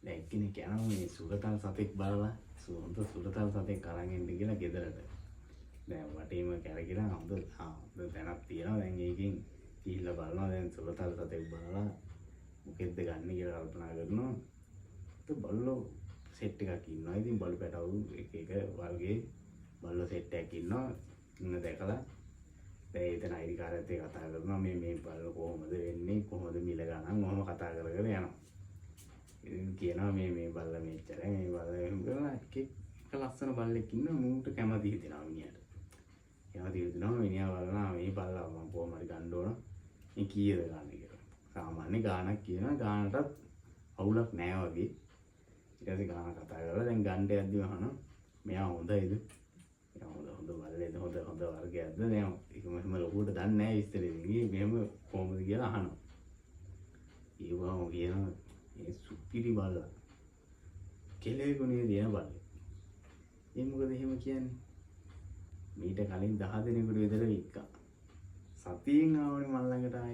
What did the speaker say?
දැන් කෙනෙක් යනවා මේ සුරතල් සතෙක් බලලා හොඳ සුරතල් සතෙක් අරන් එන්න කියලා ගෙදරට. දැන් වටේම කැරකිලා හොඳ තැනක් තියෙනවා. දැන් ඒකෙන් ගිහිල්ලා බලනවා දැන් සුරතල් සතෙක් බලලා මොකෙද්ද ගන්න කියලා කල්පනා කරනවා. බල්ලෝ සෙට් එකක් ඉන්නවා. ඉතින් බලු පැටවු එක වර්ගයේ බල්ලෝ සෙට් එකක් ඉන්නවා. ඉන්න දැකලා දැන් එතන අයිතිකාරයත් එක්ක කතා කරනවා මේ බල්ලෝ කොහොමද වෙන්නේ කොහොමද මිල ගණන් ඔහොම කතා කරගෙන යනවා. ඉතින් කියනවා මේ බල්ලා මෙච්චරයි මේ බල්ලා එහෙම කරලා එක ලස්සන බල්ලෙක් ඉන්නවා මූට කැමති හිතෙනවා මිනිහට. කැමති හිතෙනවා මිනිහා බලනවා මේ බල්ලා මම කොහොම හරි ගන්න ඕන. මේ කීයද ගන්න කියලා. සාමාන්‍ය ගාණක් කියනවා ගාණටත් අවුලක් නෑ වගේ. ඊට පස්සේ ගාණ කතා කරලා දැන් ගන්න යද්දිම අහනවා මෙයා හොඳයිද? මෙයා හොඳ බල්ලේද හොඳ වර්ගයක්ද? දැන් ඒක මෙහෙම ලොකුවට දන්නේ නෑ විස්තරේ. මෙහෙම කොහොමද කියලා අහනවා. ඒවම කියනවා මේ සුපිරි බල්ලා. කෙලෙගුණේ දින බල්ලෙක්. ඒ මොකද එහෙම කියන්නේ? මීට කලින් 10 දිනකට විතර වික්කා. සතියෙන් ආවනේ මල් ළඟට ආයේ